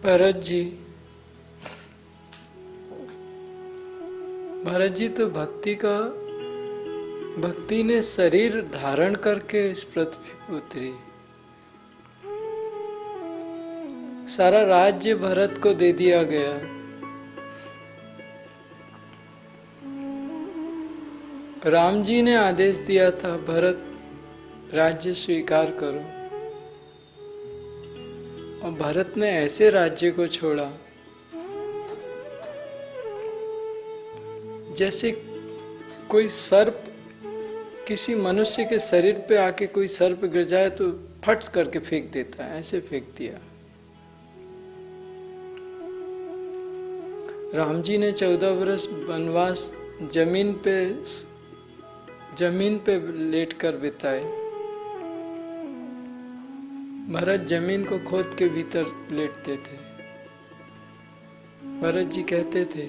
भरत जी तो भक्ति ने शरीर धारण करके इस पृथ्वी पर उतरी। सारा राज्य भरत को दे दिया गया। राम जी ने आदेश दिया था, भरत राज्य स्वीकार करो, और भरत ने ऐसे राज्य को छोड़ा जैसे कोई सर्प किसी मनुष्य के शरीर पे आके कोई सर्प गिर जाए तो फट करके फेंक देता है, ऐसे फेंक दिया। राम जी ने 14 वर्ष वनवास जमीन पे लेटकर बिताए। भरत जमीन को खोद के भीतर लेटते थे। भरत जी कहते थे,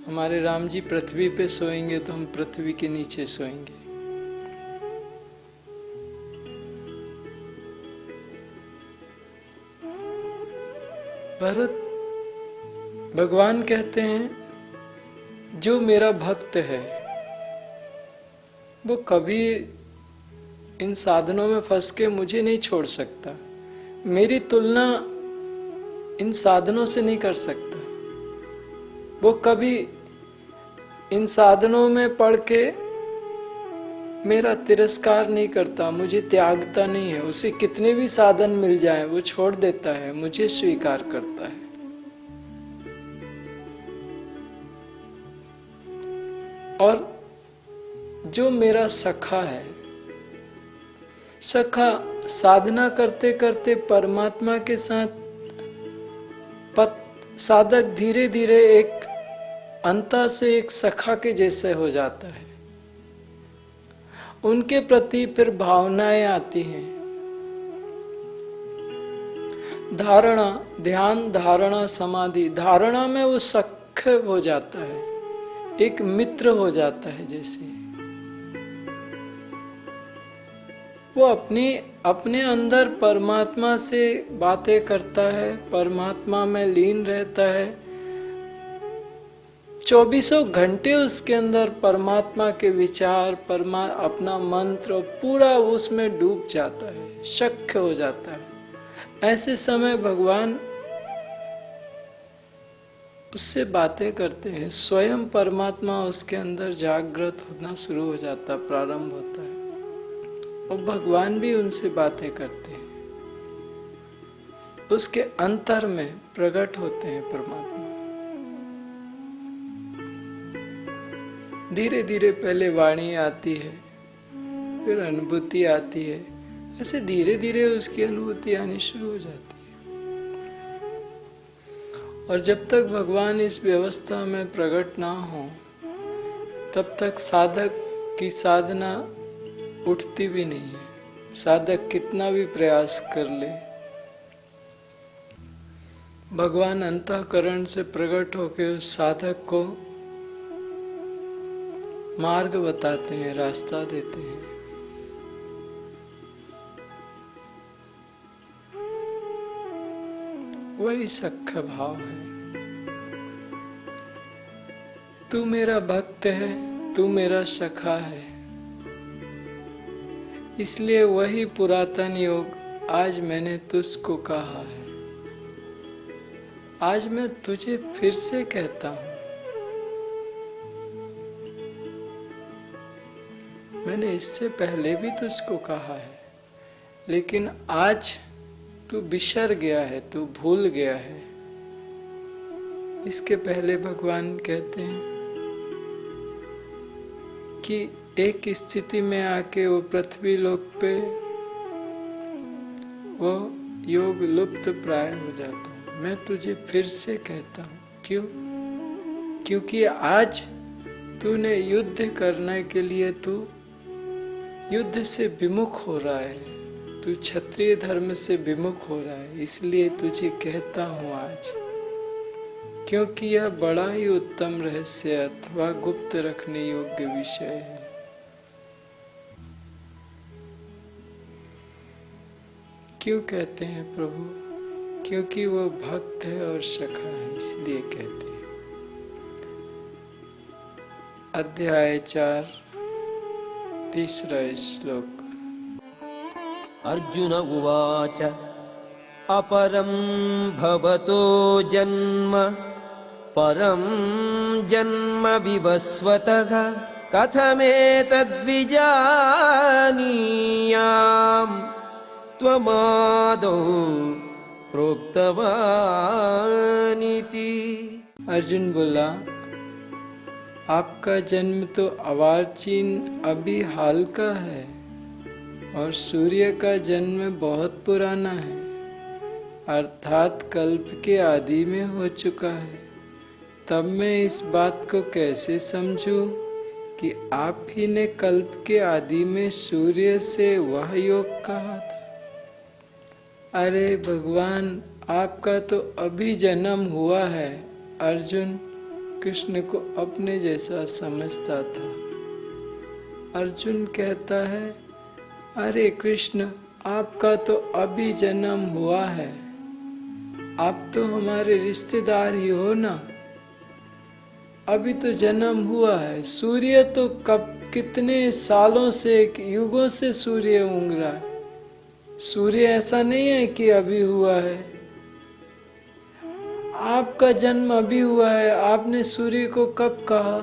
हमारे राम जी पृथ्वी पे सोएंगे तो हम पृथ्वी के नीचे सोएंगे। भरत भगवान कहते हैं, जो मेरा भक्त है वो कभी इन साधनों में फंस के मुझे नहीं छोड़ सकता, मेरी तुलना इन साधनों से नहीं कर सकता। वो कभी इन साधनों में पड़ के मेरा तिरस्कार नहीं करता, मुझे त्यागता नहीं है। उसे कितने भी साधन मिल जाए वो छोड़ देता है, मुझे स्वीकार करता है। और जो मेरा सखा है, सखा साधना करते करते परमात्मा के साथ साधक धीरे धीरे एक अंता से एक सखा के जैसे हो जाता है। उनके प्रति फिर भावनाएं आती हैं। धारणा, ध्यान, धारणा, समाधि। धारणा में वो सख्य हो जाता है, एक मित्र हो जाता है। जैसे वो अपने अंदर परमात्मा से बातें करता है, परमात्मा में लीन रहता है। 24 घंटे उसके अंदर परमात्मा के विचार, अपना मंत्र पूरा उसमें डूब जाता है, शक्य हो जाता है। ऐसे समय भगवान उससे बातें करते हैं। स्वयं परमात्मा उसके अंदर जागृत होना शुरू हो जाता, प्रारंभ होता है, और भगवान भी उनसे बातें करते हैं। उसके अंतर में प्रकट होते हैं परमात्मा। धीरे धीरे पहले वाणी आती है, फिर अनुभूति आती है। ऐसे धीरे धीरे उसकी अनुभूति आनी शुरू हो जाती है। और जब तक भगवान इस व्यवस्था में प्रकट ना हो, तब तक साधक की साधना उठती भी नहीं है। साधक कितना भी प्रयास कर ले, भगवान अंतःकरण से प्रकट होकर उस साधक को मार्ग बताते हैं, रास्ता देते हैं। वही सख्य भाव है। तू मेरा भक्त है, तू मेरा सखा है। इसलिए वही पुरातन योग आज मैंने तुझको कहा है। आज मैं तुझे फिर से कहता हूं। मैंने इससे पहले भी तुझको कहा है, लेकिन आज तू बिसर गया है, तू भूल गया है। इसके पहले भगवान कहते हैं कि एक स्थिति में आके वो पृथ्वी लोक पे वो योग लुप्त प्राय हो जाता है। मैं तुझे फिर से कहता हूँ। क्यों? क्योंकि आज तूने युद्ध करने के लिए तू युद्ध से विमुख हो रहा है, तू क्षत्रिय धर्म से विमुख हो रहा है। इसलिए तुझे कहता हूँ आज, क्योंकि यह बड़ा ही उत्तम रहस्य अथवा गुप्त रखने योग्य विषय है। क्यों कहते हैं प्रभु? क्योंकि वो भक्त है और सखा है, इसलिए कहते हैं। अध्याय 4 तीसरा श्लोक। अर्जुन उवाच अपरं भवतो जन्म परं जन्म विवस्वतः कथमेतद्विजानीयाम् त्वमादौ प्रोक्तवानिति। अर्जुन बोला, आपका जन्म तो अवार्चीन अभी हाल का है और सूर्य का जन्म बहुत पुराना है, अर्थात कल्प के आदि में हो चुका है। तब मैं इस बात को कैसे समझूं कि आप ही ने कल्प के आदि में सूर्य से वह योग कहा था। अरे भगवान, आपका तो अभी जन्म हुआ है। अर्जुन कृष्ण को अपने जैसा समझता था। अर्जुन कहता है, अरे कृष्ण, आपका तो अभी जन्म हुआ है, आप तो हमारे रिश्तेदार ही हो ना। अभी तो जन्म हुआ है। सूर्य तो कब कितने सालों से, युगों से सूर्य उग रहा है। सूर्य ऐसा नहीं है कि अभी हुआ है। आपका जन्म अभी हुआ है, आपने सूर्य को कब कहा?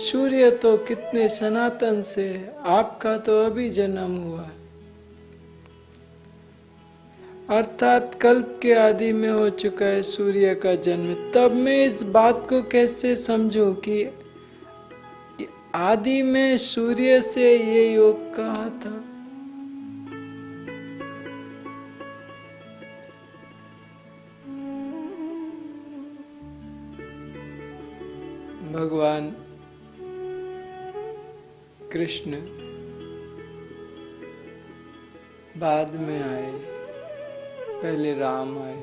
सूर्य तो कितने सनातन से है, आपका तो अभी जन्म हुआ है। अर्थात कल्प के आदि में हो चुका है सूर्य का जन्म। तब मैं इस बात को कैसे समझूं कि आदि में सूर्य से ये योग कहा था। भगवान कृष्ण बाद में आए, पहले राम आए।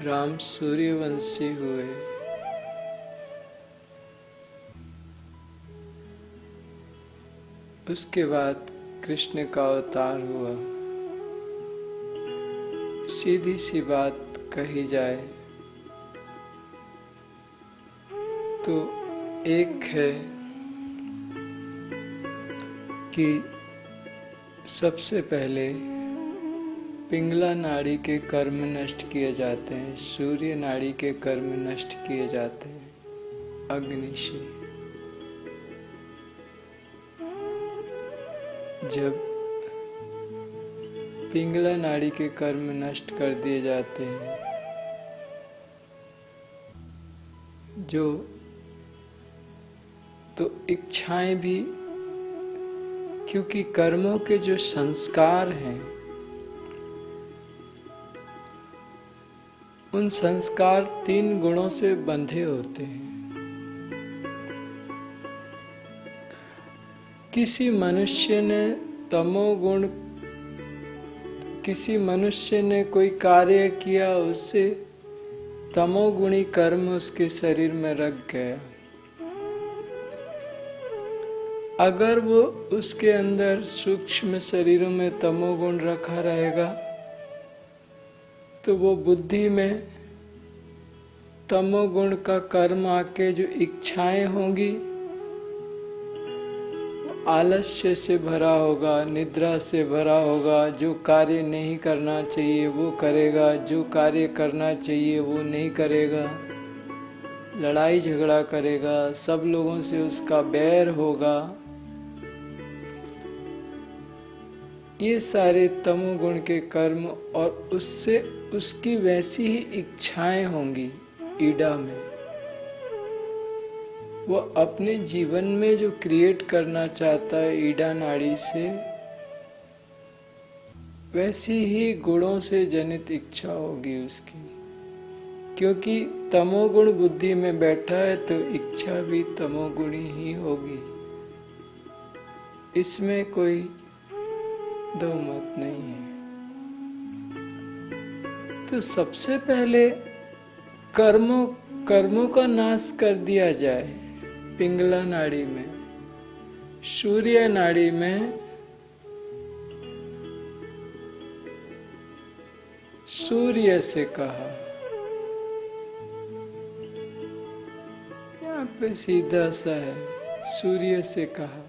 राम सूर्यवंशी हुए। उसके बाद कृष्ण का अवतार हुआ। सीधी सी बात कही जाए तो एक है कि सबसे पहले पिंगला नाड़ी के कर्म नष्ट किए जाते हैं, सूर्य नाड़ी के कर्म नष्ट किए जाते हैं अग्नि से। जब पिंगला नाड़ी के कर्म नष्ट कर दिए जाते हैं, जो तो इच्छाएं भी, क्योंकि कर्मों के जो संस्कार हैं उन संस्कार 3 गुणों से बंधे होते हैं। किसी मनुष्य ने कोई कार्य किया, उससे तमोगुणी कर्म उसके शरीर में रख गया। अगर वो उसके अंदर सूक्ष्म शरीरों में तमोगुण रखा रहेगा तो वो बुद्धि में तमोगुण का कर्म आके जो इच्छाएं होंगी, आलस्य से भरा होगा, निद्रा से भरा होगा। जो कार्य नहीं करना चाहिए वो करेगा, जो कार्य करना चाहिए वो नहीं करेगा, लड़ाई झगड़ा करेगा, सब लोगों से उसका बैर होगा। ये सारे तमोगुण के कर्म, और उससे उसकी वैसी ही इच्छाएं होंगी ईडा में। वो अपने जीवन में जो क्रिएट करना चाहता है ईडा नाड़ी से, वैसी ही गुणों से जनित इच्छा होगी उसकी। क्योंकि तमोगुण बुद्धि में बैठा है तो इच्छा भी तमोगुणी ही होगी, इसमें कोई दो मत नहीं है। तो सबसे पहले कर्मों का नाश कर दिया जाए। पिंगला नाड़ी में, सूर्य नाड़ी में सूर्य से कहा, यहाँ पे सीधा सा है, सूर्य से कहा,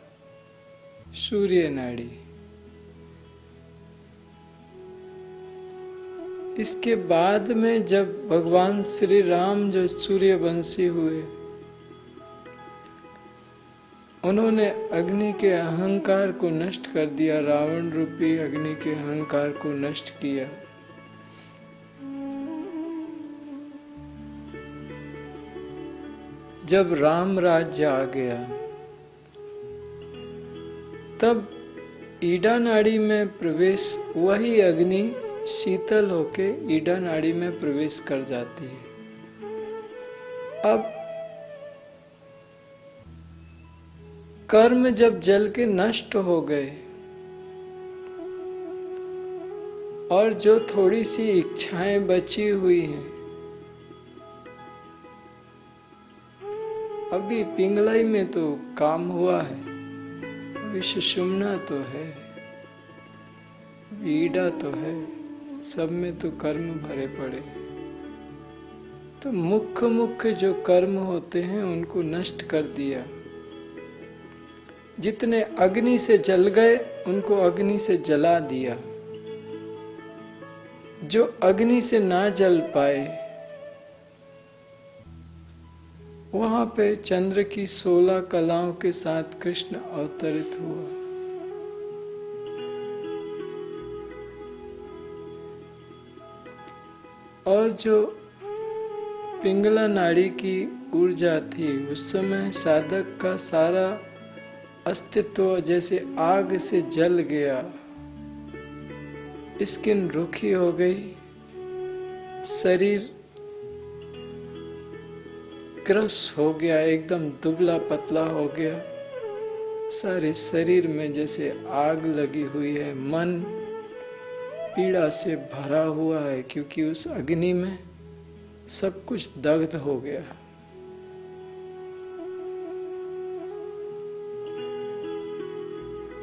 सूर्य नाड़ी। इसके बाद में जब भगवान श्री राम जो सूर्यवंशी हुए, उन्होंने अग्नि के अहंकार को नष्ट कर दिया, रावण रूपी अग्नि के अहंकार को नष्ट किया। जब राम राज्य आ गया, तब ईडा नाड़ी में प्रवेश, वही अग्नि शीतल होके ईडा नाड़ी में प्रवेश कर जाती है। अब कर्म जब जल के नष्ट हो गए और जो थोड़ी सी इच्छाएं बची हुई हैं, अभी पिंगलाई में तो काम हुआ है, अभी सुषुम्ना तो है, ईडा तो है, सब में तो कर्म भरे पड़े। तो मुख्य मुख्य जो कर्म होते हैं उनको नष्ट कर दिया। जितने अग्नि से जल गए उनको अग्नि से जला दिया। जो अग्नि से ना जल पाए, वहां पे चंद्र की 16 कलाओं के साथ कृष्ण अवतरित हुआ। और जो पिंगला नाड़ी की ऊर्जा थी, उस समय साधक का सारा अस्तित्व जैसे आग से जल गया, स्किन रूखी हो गई, शरीर क्रश हो गया, एकदम दुबला पतला हो गया, सारे शरीर में जैसे आग लगी हुई है, मन पीड़ा से भरा हुआ है, क्योंकि उस अग्नि में सब कुछ दग्ध हो गया।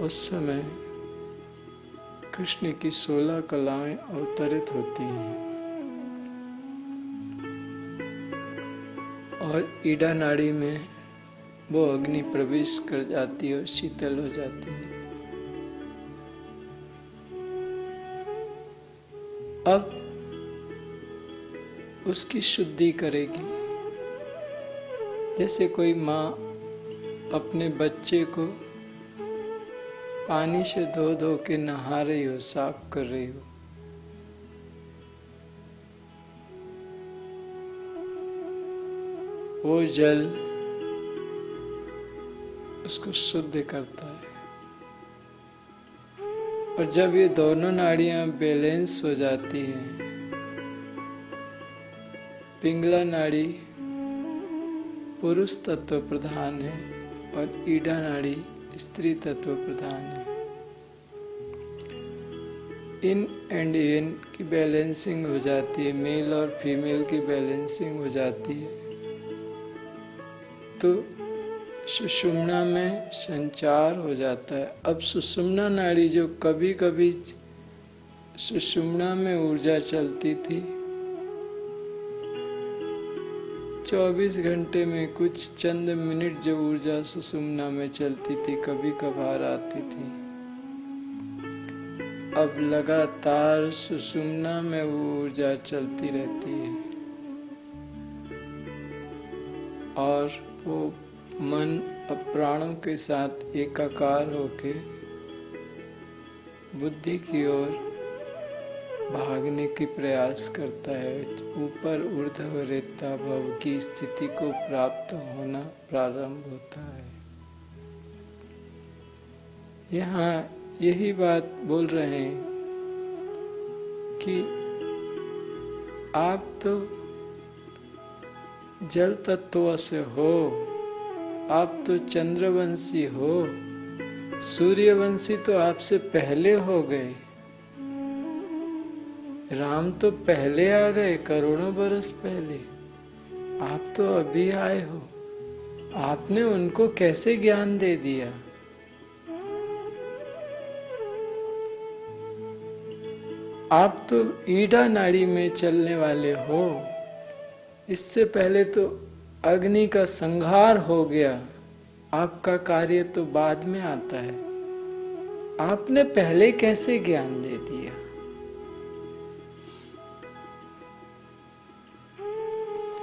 उस समय कृष्ण की 16 कलाएं अवतरित होती हैं और ईडा नाड़ी में वो अग्नि प्रवेश कर जाती है और शीतल हो जाती है। अब उसकी शुद्धि करेगी, जैसे कोई माँ अपने बच्चे को पानी से धो धो के नहा रही हो, साफ कर रही हो। वो जल उसको शुद्ध करता है। और जब ये दोनों नाड़ियां बैलेंस हो जाती हैं, पिंगला नाड़ी पुरुष तत्व प्रधान है और ईडा नाड़ी स्त्री तत्व प्रधान है। इन एंड इन की बैलेंसिंग हो जाती है, मेल और फीमेल की बैलेंसिंग हो जाती है, तो सुषुम्ना में संचार हो जाता है। अब सुषुम्ना नाड़ी जो कभी कभी सुषुम्ना में ऊर्जा चलती थी, 24 घंटे में कुछ चंद मिनट जो ऊर्जा सुषुम्ना में चलती थी, कभी कभार आती थी, अब लगातार सुषुम्ना में वो ऊर्जा चलती रहती है और वो मन अब प्राणों के साथ एकाकार होके बुद्धि की ओर भागने की प्रयास करता है। ऊपर ऊर्ध्व रेता भव की स्थिति को प्राप्त होना प्रारंभ होता है। यहाँ यही बात बोल रहे हैं कि आप तो जल तत्व से हो, आप तो चंद्रवंशी हो, सूर्यवंशी तो आपसे पहले हो गए, राम तो पहले आ गए, करोड़ों बरस पहले, आप तो अभी आए हो, आपने उनको कैसे ज्ञान दे दिया? आप तो ईड़ा नाड़ी में चलने वाले हो। इससे पहले तो अग्नि का संहार हो गया, आपका कार्य तो बाद में आता है। आपने पहले कैसे ज्ञान दे दिया?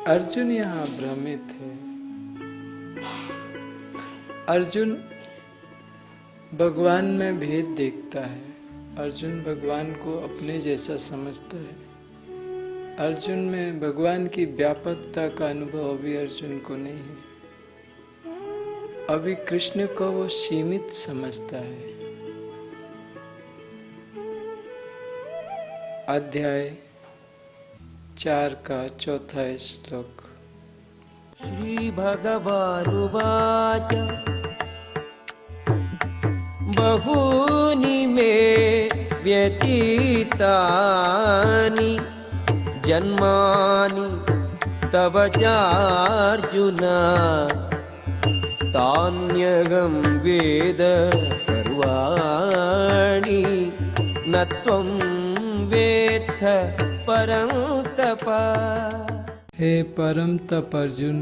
अर्जुन यहाँ भ्रमित है। अर्जुन भगवान में भेद देखता है। अर्जुन भगवान को अपने जैसा समझता है। अर्जुन में भगवान की व्यापकता का अनुभव अभी अर्जुन को नहीं है। अभी कृष्ण को वो सीमित समझता है। अध्याय 4 का 4था श्लोक। श्री भगवानुवाच बहूनि मे व्यतीतानि जन्मानि तव चार्जुन तान्यहं वेद सर्वाणि न त्वं वेत्थ परं तप। हे परम तप अर्जुन,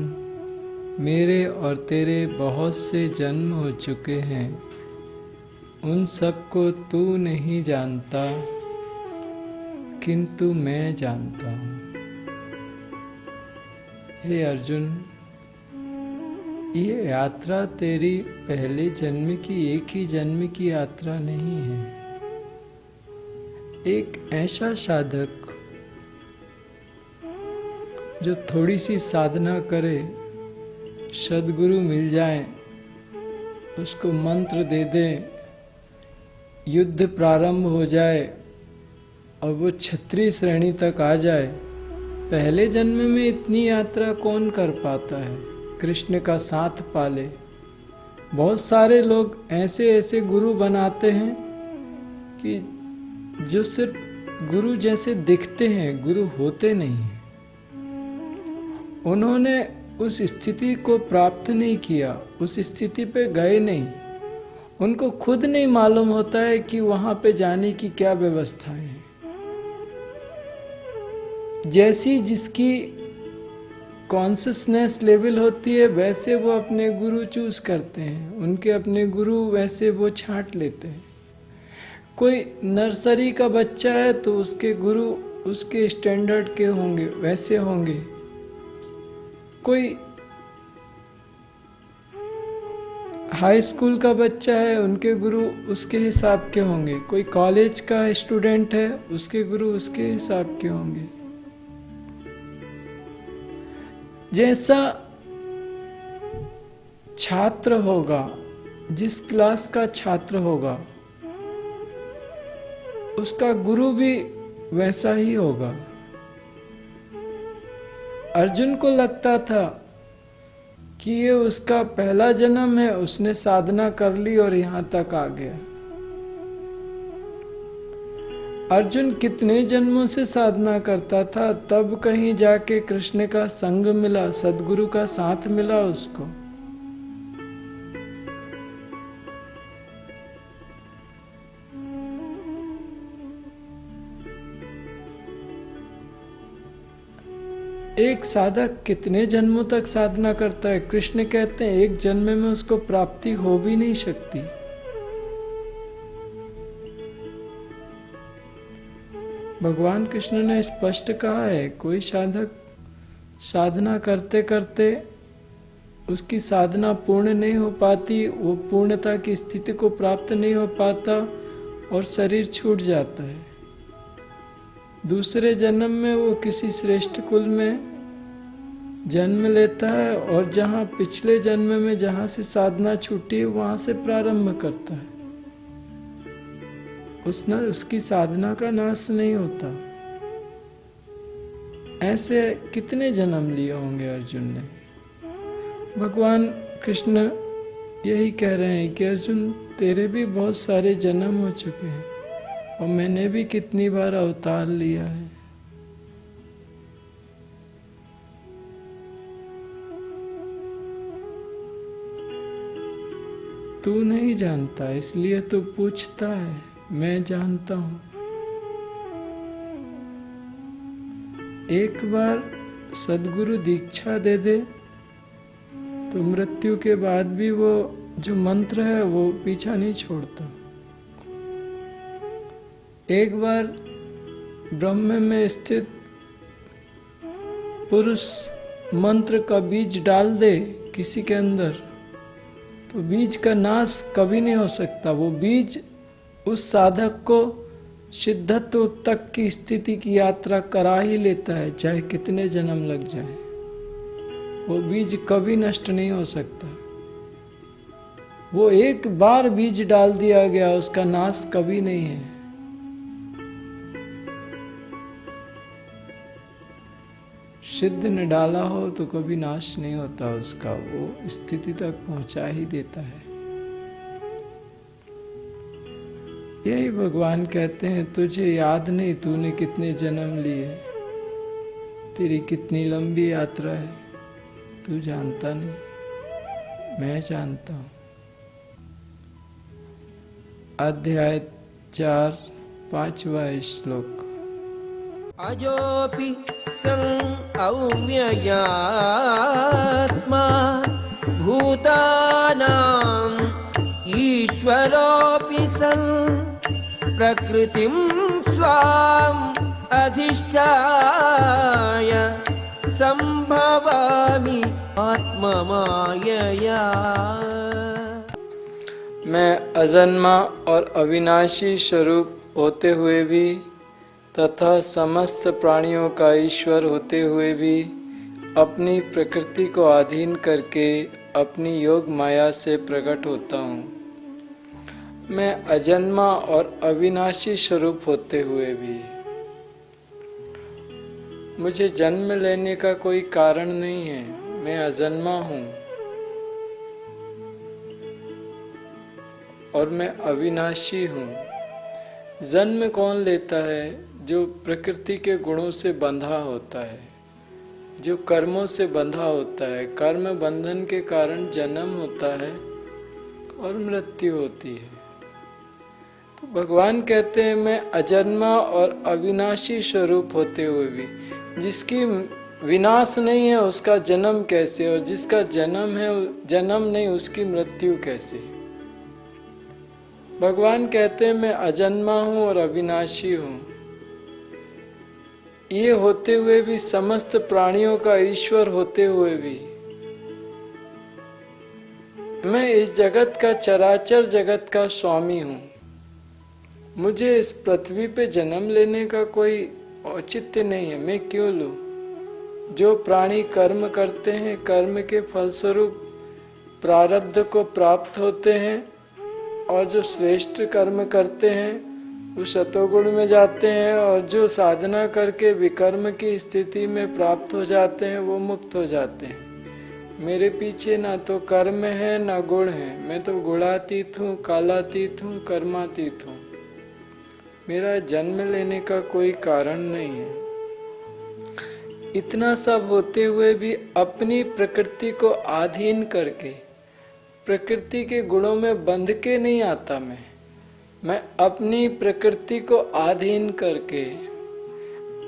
मेरे और तेरे बहुत से जन्म हो चुके हैं, उन सबको तू नहीं जानता, किंतु मैं जानता हूँ। हे अर्जुन, ये यात्रा तेरी पहले जन्म की, एक ही जन्म की यात्रा नहीं है। एक ऐसा साधक जो थोड़ी सी साधना करे, सद्गुरु मिल जाए, उसको मंत्र दे दे, युद्ध प्रारंभ हो जाए और वो क्षत्रिय श्रेणी तक आ जाए, पहले जन्म में इतनी यात्रा कौन कर पाता है? कृष्ण का साथ पाले। बहुत सारे लोग ऐसे ऐसे गुरु बनाते हैं कि जो सिर्फ गुरु जैसे दिखते हैं, गुरु होते नहीं हैं। उन्होंने उस स्थिति को प्राप्त नहीं किया, उस स्थिति पे गए नहीं। उनको खुद नहीं मालूम होता है कि वहां पे जाने की क्या व्यवस्थाएं हैं। जैसी जिसकी कॉन्शियसनेस लेवल होती है, वैसे वो अपने गुरु चूज करते हैं। उनके अपने गुरु वैसे वो छांट लेते हैं। कोई नर्सरी का बच्चा है तो उसके गुरु उसके स्टैंडर्ड के होंगे, वैसे होंगे। कोई हाई स्कूल का बच्चा है, उनके गुरु उसके हिसाब के होंगे। कोई कॉलेज का स्टूडेंट है, उसके गुरु उसके हिसाब के होंगे। जैसा छात्र होगा, जिस क्लास का छात्र होगा, उसका गुरु भी वैसा ही होगा। अर्जुन को लगता था कि ये उसका पहला जन्म है, उसने साधना कर ली और यहां तक आ गया। अर्जुन कितने जन्मों से साधना करता था, तब कहीं जाके कृष्ण का संग मिला, सद्गुरु का साथ मिला उसको। एक साधक कितने जन्मों तक साधना करता है? कृष्ण कहते हैं एक जन्म में उसको प्राप्ति हो भी नहीं सकती। भगवान कृष्ण ने स्पष्ट कहा है, कोई साधक साधना करते करते उसकी साधना पूर्ण नहीं हो पाती, वो पूर्णता की स्थिति को प्राप्त नहीं हो पाता और शरीर छूट जाता है। दूसरे जन्म में वो किसी श्रेष्ठ कुल में जन्म लेता है और जहाँ पिछले जन्म में जहाँ से साधना छूटी वहाँ से प्रारंभ करता है। उसकी साधना का नाश नहीं होता। ऐसे कितने जन्म लिए होंगे अर्जुन ने? भगवान कृष्ण यही कह रहे हैं कि अर्जुन, तेरे भी बहुत सारे जन्म हो चुके हैं और मैंने भी कितनी बार अवतार लिया है। तू नहीं जानता, इसलिए तू पूछता है। मैं जानता हूं। एक बार सद्गुरु दीक्षा दे दे तो मृत्यु के बाद भी वो जो मंत्र है वो पीछा नहीं छोड़ता। एक बार ब्रह्म में स्थित पुरुष मंत्र का बीज डाल दे किसी के अंदर तो बीज का नाश कभी नहीं हो सकता। वो बीज उस साधक को सिद्धत्व तक की स्थिति की यात्रा करा ही लेता है, चाहे कितने जन्म लग जाए। वो बीज कभी नष्ट नहीं हो सकता। वो एक बार बीज डाल दिया गया, उसका नाश कभी नहीं है। सिद्ध ने डाला हो तो कभी नाश नहीं होता उसका, वो स्थिति तक पहुंचा ही देता है। यही भगवान कहते हैं, तुझे याद नहीं तूने कितने जन्म लिए, तेरी कितनी लंबी यात्रा है, तू जानता नहीं, मैं जानता हूं। अध्याय 4 5वां श्लोक। अजोपि सं अव्ययात्मा भूतानां ईश्वरोऽपि सन् प्रकृतिं स्वाम् अधिष्ठाय संभवामि आत्ममायया। मैं अजन्मा और अविनाशी स्वरूप होते हुए भी तथा समस्त प्राणियों का ईश्वर होते हुए भी अपनी प्रकृति को अधीन करके अपनी योग माया से प्रकट होता हूँ। मैं अजन्मा और अविनाशी स्वरूप होते हुए भी मुझे जन्म लेने का कोई कारण नहीं है। मैं अजन्मा हूँ और मैं अविनाशी हूँ। जन्म कौन लेता है? जो प्रकृति के गुणों से बंधा होता है, जो कर्मों से बंधा होता है। कर्म बंधन के कारण जन्म होता है और मृत्यु होती है। तो भगवान कहते हैं, मैं अजन्मा और अविनाशी स्वरूप होते हुए भी, जिसकी विनाश नहीं है उसका जन्म कैसे, और जिसका जन्म है जन्म नहीं उसकी मृत्यु कैसे। भगवान कहते हैं, मैं अजन्मा हूं और अविनाशी हूं। ये होते हुए भी, समस्त प्राणियों का ईश्वर होते हुए भी, मैं इस जगत का, चराचर जगत का स्वामी हूं। मुझे इस पृथ्वी पे जन्म लेने का कोई औचित्य नहीं है। मैं क्यों लूं? जो प्राणी कर्म करते हैं, कर्म के फलस्वरूप प्रारब्ध को प्राप्त होते हैं, और जो श्रेष्ठ कर्म करते हैं वो सतोगुण में जाते हैं, और जो साधना करके विकर्म की स्थिति में प्राप्त हो जाते हैं वो मुक्त हो जाते हैं। मेरे पीछे ना तो कर्म है ना गुण है। मैं तो गुणातीत हूँ, कालातीत हूँ, कर्मातीत हूँ। मेरा जन्म लेने का कोई कारण नहीं है। इतना सब होते हुए भी अपनी प्रकृति को अधीन करके, प्रकृति के गुणों में बंध के नहीं आता। मैं अपनी प्रकृति को अधीन करके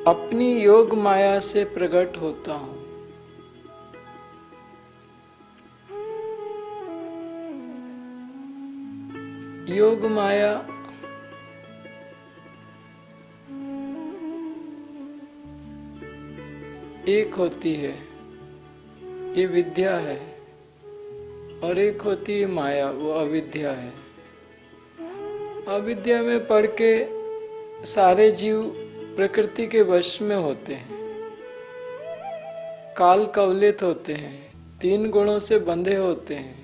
अपनी योग माया से प्रकट होता हूं। योग माया एक होती है, ये विद्या है, और एक होती है माया, वो अविद्या है। अविद्या में पढ़ के सारे जीव प्रकृति के वश में होते हैं, काल कवलित होते हैं, 3 गुणों से बंधे होते हैं।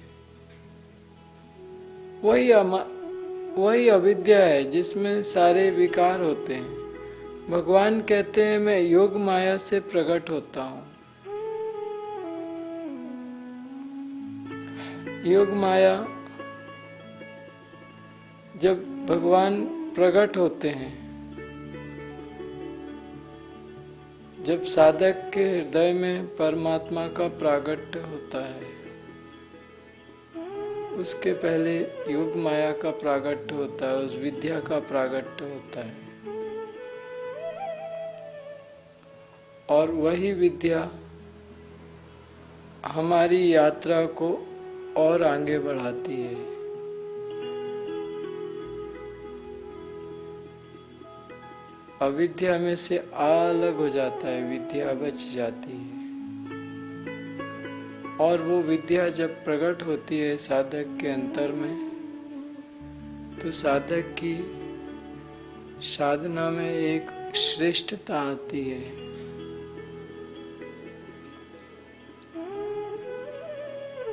वही अविद्या है जिसमें सारे विकार होते हैं। भगवान कहते हैं, मैं योग माया से प्रकट होता हूँ। योग माया, जब भगवान प्रकट होते हैं, जब साधक के हृदय में परमात्मा का प्रागट्य होता है, उसके पहले योग माया का प्रागट्य होता है, उस विद्या का प्रागट्य होता है। और वही विद्या हमारी यात्रा को और आगे बढ़ाती है। अविद्या में से अलग हो जाता है, विद्या बच जाती है। और वो विद्या जब प्रकट होती है साधक के अंतर में, तो साधक की साधना में एक श्रेष्ठता आती है।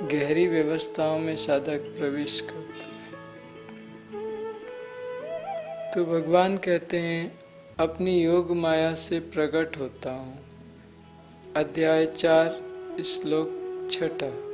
गहरी व्यवस्थाओं में साधक प्रवेश करता है। तो भगवान कहते हैं, अपनी योग माया से प्रकट होता हूँ। अध्याय 4 श्लोक 6।